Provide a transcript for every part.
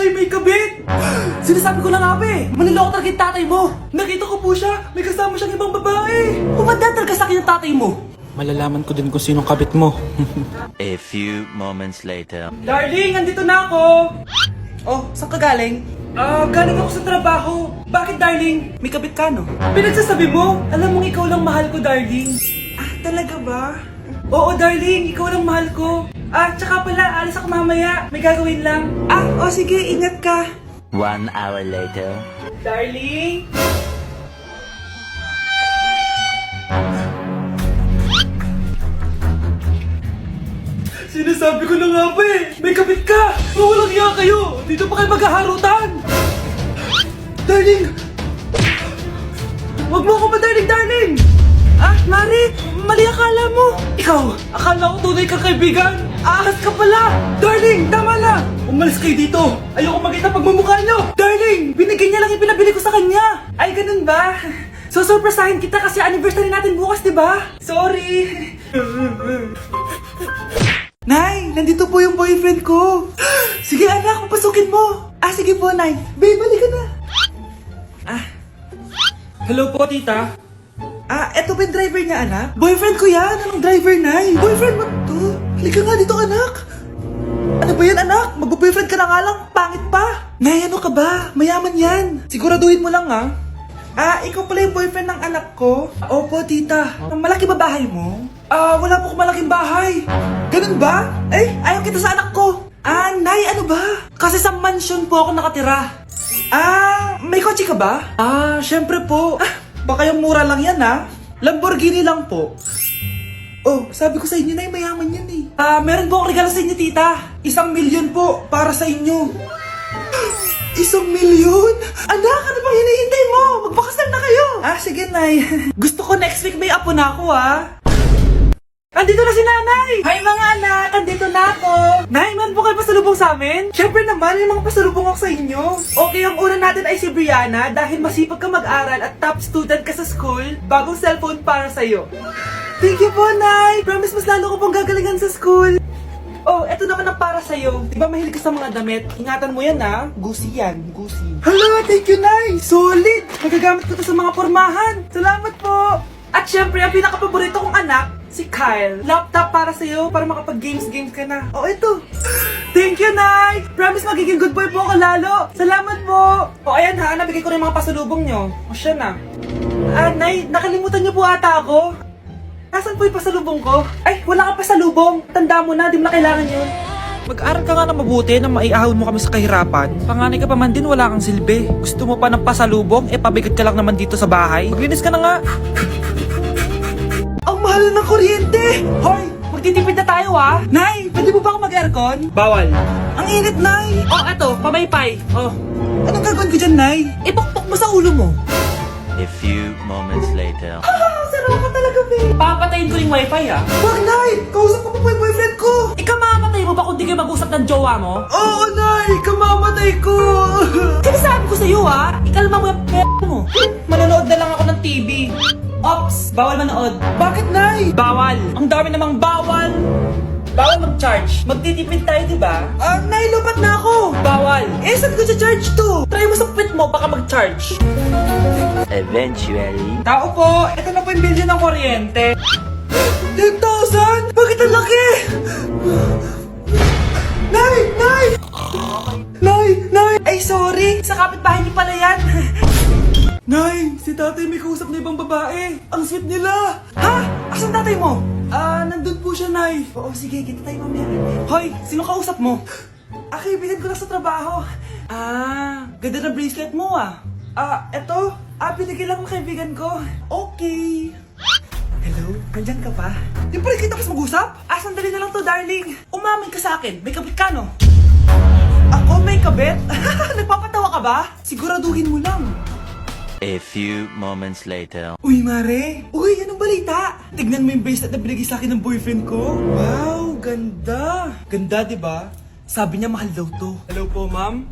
tatay may kabit! Sinasabi ko na nga ba eh, maniloko talaga yung tatay mo! Nakita ko po siya, may kasama siyang ibang babae! Pumadaan talaga sa akin yung tatay mo! Malalaman ko din kung sinong kabit mo. A few moments later. Darling, andito na ako! Oh, saan ka galing? Galing ako sa trabaho. Bakit, darling? May kabit ka, no? Pinagsasabi mo? Alam mong ikaw lang mahal ko, darling. Talaga ba? Oo, darling. Ikaw lang mahal ko. Tsaka pala, alis ako mamaya. May gagawin lang. Sige. Ingat ka. 1 hour later. Darling? Sinasabi ko na nga ba eh! May kabit ka! Walang iya kayo! Dito pa kayo maghaharutan! Darling! Wag mo ako darling! Mari! Mali akala mo! Ikaw! Akala ko tunay kang kaibigan! Ahas ka pala! Darling! Tama na! Umalis kayo dito! Ayoko makita pagmumukha nyo! Darling! Binigyan niya lang yung pinabili ko sa kanya! Ay, ganun ba? So, surpresahin kita kasi anniversary natin bukas, diba? Sorry! Nay, nandito po yung boyfriend ko. Sige anak, papasukin mo. Sige po, Nay. Babe, balik ka na. Hello po, tita. Eto ba yung driver niya, anak? Boyfriend ko yan. Anong driver, Nay? Boyfriend mo to? Halika nga dito, anak. Ano ba yan, anak? Mag-boyfriend ka na nga lang. Pangit pa. Nay, ano ka ba? Mayaman yan. Siguraduhin mo lang, ikaw pala yung boyfriend ng anak ko? Opo, tita. Malaki ba bahay mo? Wala po akong malaking bahay. Ganun ba? Ayaw kita sa anak ko. Nay, ano ba? Kasi sa mansion po ako nakatira. May kotse ka ba? Syempre po. Baka yung mura lang yan, Lamborghini lang po. Oh, sabi ko sa inyo, Nay, mayaman yan eh. Meron po akong regalo sa inyo, tita. 1,000,000 po para sa inyo. 1,000,000? Anak, ano bang hinihintay mo? Magpakasal na kayo. Sige, Nay. Gusto ko next week may apo na ako, Andito na si Nanay! Hi mga anak! Andito na ako! Nay, man po kayo pasalubong sa amin? Siyempre naman, may mga pasalubong ako sa inyo. Okay, ang una natin ay si Brianna dahil masipag ka mag-aral at top student ka sa school. Bagong cellphone para sa'yo. Thank you po, Nay! Promise mas lalo ko pong gagalingan sa school. Oh, eto naman ang para sa'yo. Diba mahilig ka sa mga damit? Ingatan mo yan, Gucci yan, Gucci. Hala, thank you, Nay! Solid! Magagamit ko to sa mga pormahan. Salamat po! At syempre, ang pinaka-paborito kong anak, si Kyle. Laptop para sa'yo, para makapag-games ka na. Oh, ito. Thank you, Nay! Promise magiging good boy po ako lalo. Salamat po. Ayan nabigay ko na yung mga pasalubong nyo. Siya na. Nay, nakalimutan nyo po ata ako. Nasaan po yung pasalubong ko? Ay, wala kang pasalubong. Tanda mo na, di mo na kailangan yun. Mag-aral ka nga na mabuti na maiahon mo kami sa kahirapan. Panganay ka pa man din, wala kang silbi. Gusto mo pa ng pasalubong? Pabigat ka lang naman dito sa bahay. Maglinis ka na nga. Ang mahal ng kuryente! Hoy! Magtitipid na tayo, Nay, pwede mo ba ako mag-aircon? Bawal. Ang init, Nay! Eto, pamaypay. Anong gagawin ko dyan, Nay? Ipokpok mo sa ulo mo. A few moments later. Sarap ka talaga, babe. Papatayin ko yung wifi, Wag, Nay! Kausap ko pa po yung boyfriend ko! Ikamamatay mo ba kung di kayo mag-usap ng jowa mo? Oo, Nay! Kamamatay ko! Sinasabi ko sa'yo, ikalma mo yung mo. Manonood na lang ako ng TV. Ops! Bawal manood. Bakit, Nay? Bawal. Ang dami namang bawal. Bawal mag-charge. Magtitipid tayo, diba? Nay, lupat na ako. Bawal. Saan ko charge to? Try mo sa puwit mo, baka mag-charge. Eventually. Tao po, ito na po yung bill ng kuryente. 10,000? Bakit ang laki? Nay! Nay! Nay! Ay, sorry. Sa kapitbahay niyo pala yan. Nay, si tatay may kausap na ibang babae. Ang sweet nila. Asan tatay mo? Nandun po siya, Nay. Oo, sige, kita tayo mamaya. Hoy, sino kausap mo? Kaibigan ko lang sa trabaho. Ganda na bracelet mo, Eto. Binigyan lang ng kaibigan ko. Okay. Hello? Nandyan ka pa? Di pa rin kita mas mag-usap? Sandali na lang to, darling. Umamin ka sa akin. May kabit ka, no? Ako may kabit? Nagpapatawa ka ba? Siguraduhin mo lang. A few moments later. Uy, Mare! Uy, anong balita? Tignan mo yung bracelet na binigay sa akin ng boyfriend ko. Wow, ganda! Ganda, di ba? Sabi niya mahal daw to. Hello po, ma'am?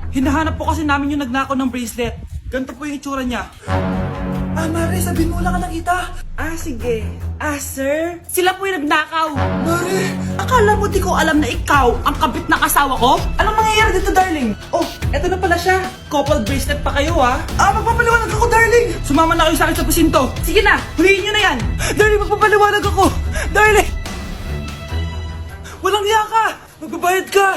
Hinahanap po kasi namin yung nagnakaw ng bracelet. Ganito po yung itsura niya. Mare, sabihin mo lang ka nakita. Sige. Sir? Sila po yung nagnakaw. Mare, akala mo di ko alam na ikaw ang kabit ng asawa ko? Anong mangyayari nangyayari dito, darling? Oh, eto na pala siya. Couple bracelet pa kayo, ha? Magpapaliwanag ako, darling. Sumama na kayo sa akin sa presinto. Sige na, huliin nyo na yan. Darling, magpapaliwanag ako. Darling! Walang hiya ka! Magbabayad ka!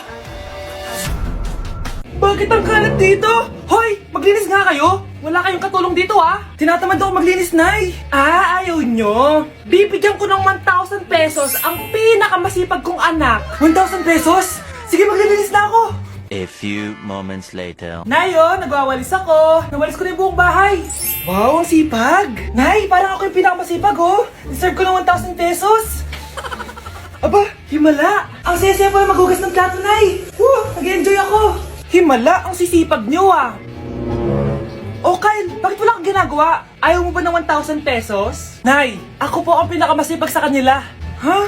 Bakit ang kalat dito? Hoy! Maglinis nga kayo! Wala kayong katulong dito, ha? Tinatamad ako maglinis, Nay! Ayaw nyo! Bibigyan ko ng 1,000 pesos ang pinakamasipag kong anak! 1,000 pesos? Sige, maglilinis na ako! A few moments later. Nay, oh, nagwawalis ako! Nawalis ko na yung buong bahay! Wow, ang sipag! Nay, parang ako yung pinakamasipag, oh! Deserve ko ng 1,000 pesos! Aba, himala! Ang saya-saya pala maghugas ng plato, Nay! Woo! Nag-enjoy ako! Himala, ang sisipag nyo, ah! Oh, Kyle, bakit wala kang ginagawa? Ayaw mo ba ng 1,000 pesos? Nay, ako po ang pinakamasipag sa kanila. Ha?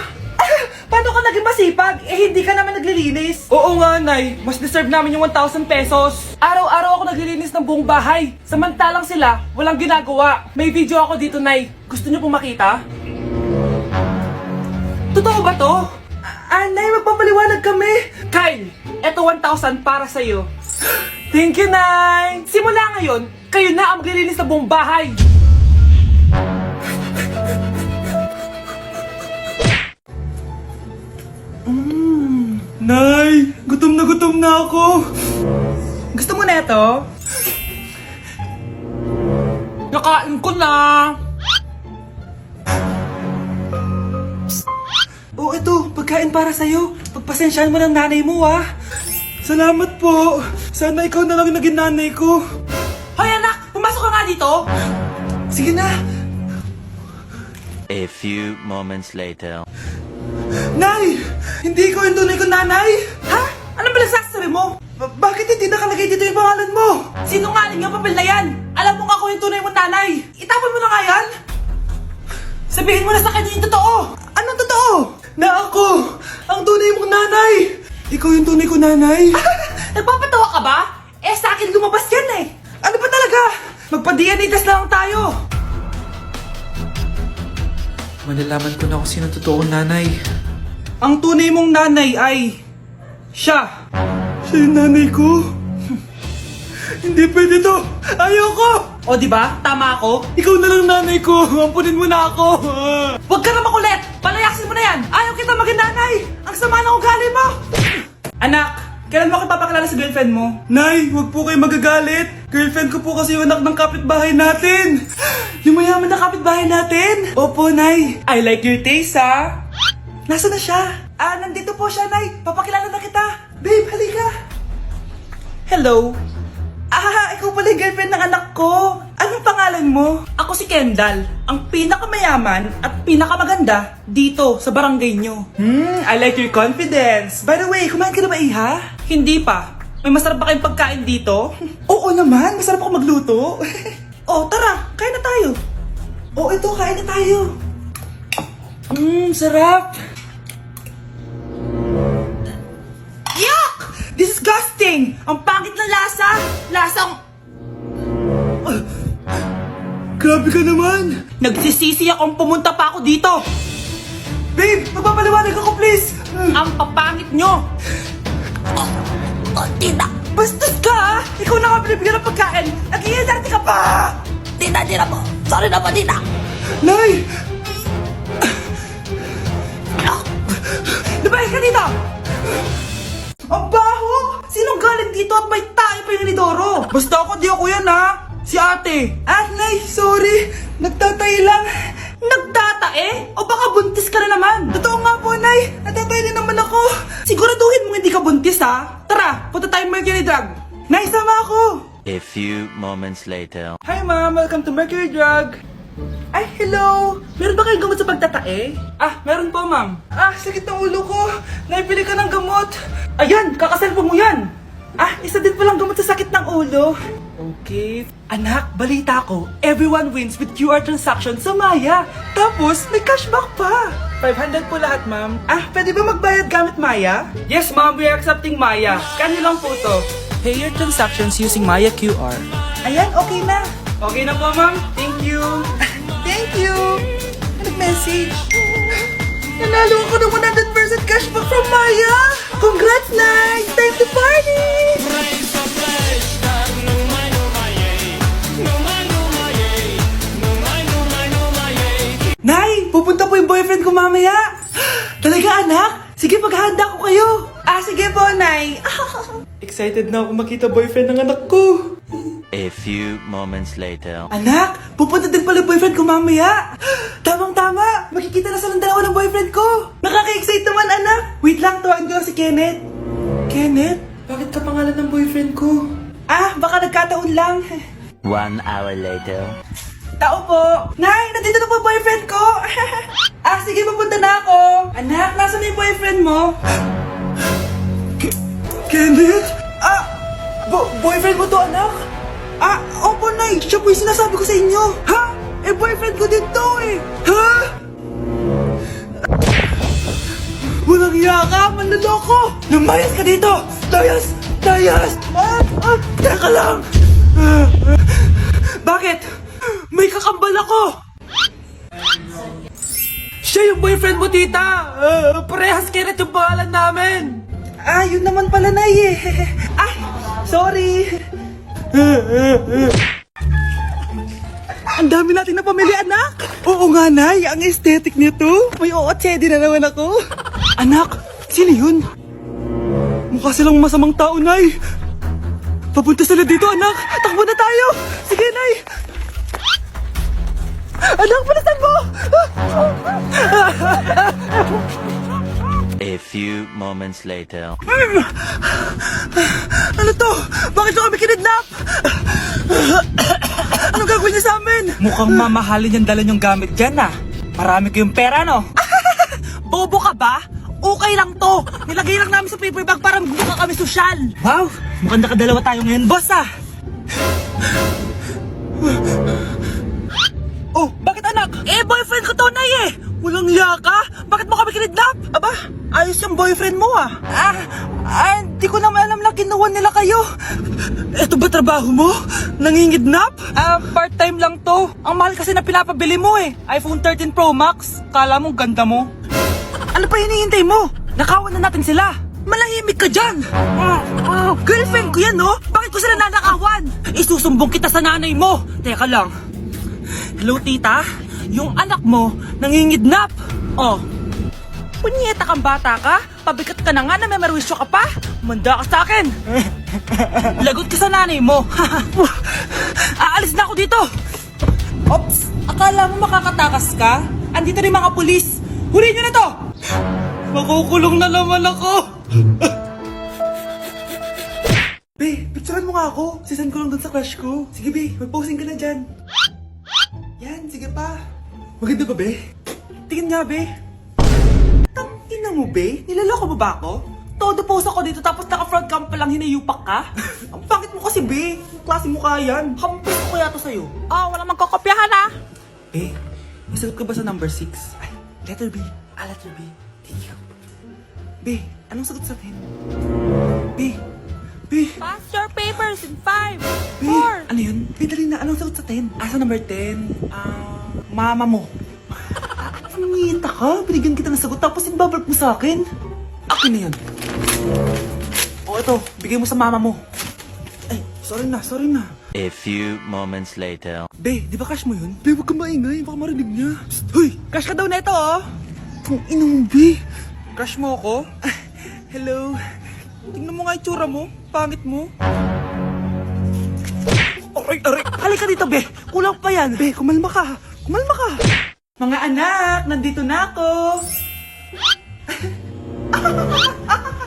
Paano ka naging masipag? Eh, hindi ka naman naglilinis. Oo nga, Nay. Mas deserve namin yung 1,000 pesos. Araw-araw ako naglilinis ng buong bahay. Samantalang sila, walang ginagawa. May video ako dito, Nay. Gusto niyo pong makita? Totoo ba to? Nay, magpapaliwanag kami. Kyle, eto 1,000 para sa'yo. Thank you, Nay! Simula ngayon, kayo na ang maglilinis ng buong bahay. Nay, gutom na ako. Gusto mo na ito? Nakain ko na. Oh, ito, pagkain para sa'yo. Pagpasensyahan mo ng nanay mo, ah. Salamat po. Sana ikaw na lang yung naging nanay ko. Hoy, anak! Pumasok ka nga dito! Sige na. A few moments later. Nay! Hindi ko yung tunay kong nanay! Ha? Ano ba nagsasabi mo? Bakit hindi nakalagay dito yung pangalan mo? Sinungaling yung papel na yan! Alam mo nga ako yung tunay mong nanay! Itapon mo na nga yan! Sabihin mo na sa kanya yung totoo! Anong totoo? Na ako! Ang tunay mong nanay! Ikaw yung tunay ko nanay? Nagpapatawa ka ba? Eh sa akin lumabas yan eh! Ano ba talaga? Magpa-DNA test na lang tayo! Malalaman ko na kung sino totoo kong nanay. Ang tunay mong nanay ay... siya! Siya yung nanay ko? Hindi pwede to! Ayoko! O diba? Tama ako? Ikaw na lang nanay ko! Ampunin mo na ako! Huwag ka na makulit! Palayasin mo na yan! Ayaw kita maging nanay! Ang sama ng ugali mo! Anak! Kailan mo ako papakilala sa girlfriend mo? Nay! Huwag po kayo magagalit! Girlfriend ko po kasi yung anak ng kapitbahay natin! Yung mayaman na kapitbahay natin! Opo, Nay! I like your taste, ha? Nasaan na siya? Nandito po siya, Nay! Papakilala na kita! Babe, halika! Hello! Ikaw pala yung girlfriend ng anak ko! Anong pangalan mo? Ako si Kendall, ang pinakamayaman at pinakamaganda dito sa barangay nyo. I like your confidence. By the way, kumain ka na ba, Iha? Hindi pa. May masarap ba kayong pagkain dito? Oo naman, masarap ako magluto. Oh, tara, kain na tayo. Oh, ito, kain na tayo. Sarap. Yuck! Disgusting! Ang pangit na lasa! Lasang... Grabe ka naman! Nagsisisi akong pumunta pa ako dito! Babe, magpapaliwanag ako please! Ang papangit nyo! Tita! Bastos ka ha! Ikaw na nga binibigyan ng pagkain! Nag-iinarte ka pa! Tita po! Sorry na po, tita! Nay! Lumayas ka dito! Ang baho! Sinong galing dito at may tayo pa yung inidoro? Basta ako, di ako yan ha! Si ate! Nay, sorry! Nagtatay lang! Nagtatae? O baka buntis ka na naman? Totoo nga po, Nay! Natatay din naman ako! Siguraduhin mo hindi ka buntis ha! Tara, punta tayo Mercury Drug! Nay, sama ako! A few moments later. Hi ma'am! Welcome to Mercury Drug! Ay, hello! Meron ba kayong gamot sa pagtatae? Meron po ma'am. Sakit ng ulo ko! Naipili ka ng gamot! Ayan! Kakaselfon mo yan! Isa din palang gamot sa sakit ng ulo. Okay. Anak, balita ko, everyone wins with QR transaction sa Maya. Tapos, may cashback pa. 500 po lahat, ma'am. Pwede ba magbayad gamit Maya? Yes, ma'am. We are accepting Maya. Kano lang po to? Pay your transactions using Maya QR. Ayan, okay na. Okay na po, ma'am. Thank you. Thank you. Nag-message. Nanalo ako ng 100% cashback from Maya. Congrats, Nay! Time to party! Nay. Excited na ako makita boyfriend ng anak ko. A few moments later. Anak, pupunta din pala boyfriend ko mamaya. Tamang-tama, makikita na silang dalawa ng boyfriend ko. Nakaka-excite naman, anak. Wait lang, tuwaan ko lang si Kenneth. Kenneth? Bakit ka pangalan ng boyfriend ko? Ah, baka nagkataon lang. 1 hour later. Tao po. Nay, nandito na po boyfriend ko. Ah, sige, papunta na ako. Anak, nasa na yung boyfriend mo? Kenneth? Ah, boyfriend mo to, anak? Ah, opo, Nay. Siya po yung sinasabi ko sa inyo. Ha? Eh, boyfriend ko din to eh. Ha? Walang iya ka, manloloko. Lumayas ka dito. Layas! Layas! Teka lang. Bakit? May kakambal ako. Siya yung boyfriend mo, tita. Parehas Kenneth yung pangalan namin. Ah, yun naman pala, Nay eh. Ay, sorry. Ang dami natin na pamilya, anak. Oo nga, Nay. Ang aesthetic nito. May ootsedi na naman ako. Anak, sino yun? Mukha silang masamang tao, Nay. Papunta sila dito, anak. Takbo na tayo. Sige, Nay. Anak, palasan mo. A few moments later. Ano to? Bakit nyo kami kinidnap? Anong gagawin niya sa amin? Mukhang mamahalin yung dala nyong gamit dyan ah. Marami kayong pera, no? Bobo ka ba? Okay lang to. Nilagay lang namin sa paper bag para mukha kami sosyal. Wow, mukhang nakadalawa tayo ngayon, boss ah. Oh, bakit anak? Eh, boyfriend ko to, Nay eh. Walang hiya ka? Bakit mo kami kinidnap? Aba, ayos yung boyfriend mo ah. Di ko naman alam na kinuha nila kayo. Eto ba trabaho mo? Nangingidnap? Part-time lang to. Ang mahal kasi na pinapabili mo eh. iPhone 13 Pro Max. Kala mo ganda mo. Ano pa hinihintay mo? Nakawan na natin sila. Malahimik ka dyan. Girlfriend ko yan, no? Bakit ko sila nanakawan? Isusumbong kita sa nanay mo. Teka lang. Hello, tita? Yung anak mo, nangingidnap. Oh, punyeta kang bata ka? Pabigat ka na nga na may merwisyo ka pa? Manda ka sa akin. Lagot ka sa nanay mo. Aalis na ako dito. Ops, akala mo makakatakas ka? Andito rin mga pulis. Huli nyo na to. Makukulong na naman ako. Be, picturean mo nga ako. Sisend ko lang dun sa crush ko. Sige, Be, mag-posing ka na dyan. Yan, sige pa. Maganda ba, Be? Tingin nga, Be. Tangina mo, Be? Nilaloko mo ba ako? Todo post ako dito tapos naka-front cam pa lang hinayupak ka? Ang pangit mo kasi, Be. Yung klase mo kaya yan. Hampis ko kaya to sa'yo. Walang magkokopyahan ah. Be, masagot ka ba sa number 6? Ay, letter B. Letter B. Thank you. Be, anong sagot sa 10? Be. Pass your papers in 5, Be, 4. ano yun? Be, dali na. Anong sagot sa 10? Sa number 10? Mama mo. Nangita ka? Binigyan kita ng sagot tapos inbabark mo sa akin? Akin na yan. O, ito. Bigay mo sa mama mo. Ay, sorry na. A few moments later. Be, di ba cash mo yun? Be, huwag kang maingay. Baka marinig niya. Psst, hoy! Cash ka daw na ito, oh! Kung inong, Be. Cash mo ako? Hello? Tingnan mo nga itsura mo. Pangit mo. Aray! Halika dito, Be. Kulang pa yan. Be, kumalma ka. Mga anak, nandito na ako.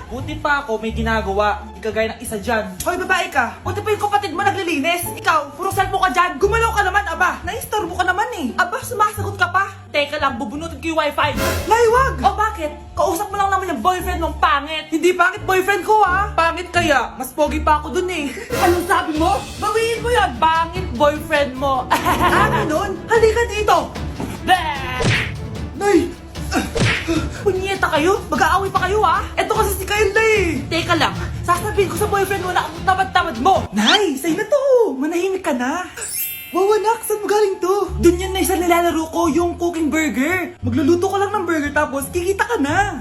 Buti pa ako may ginagawa. Di kagaya ng isa dyan. Hoy, babae ka. Buti pa yung kapatid mo naglilinis. Ikaw, puro cellphone ka dyan. Gumalaw ka naman, aba. Naistorbo ka naman eh. Aba, sumasagot ka pa. Teka lang, bubunutin ko yung wifi. Nay, wag! O bakit? Kausap mo lang naman yung boyfriend mong pangit. Hindi pangit boyfriend ko ah. Pangit kaya? Mas pogi pa ako dun eh. Anong sabi mo? Bawiin mo yan. Pangit boyfriend mo. Ganun? Halika dito. Nay! Punyeta kayo? Mag-aaway pa kayo ha? Eto kasi si Kyle na eh. Teka lang, sasabihin ko sa boyfriend mo na ang tamad-tamad mo. Nay, sa'yo na to. Manahimik ka na. Wow, anak, saan mo galing to? Dun yun na isa nilalaro ko, yung cooking burger. Magluluto ka lang ng burger tapos kikita ka na.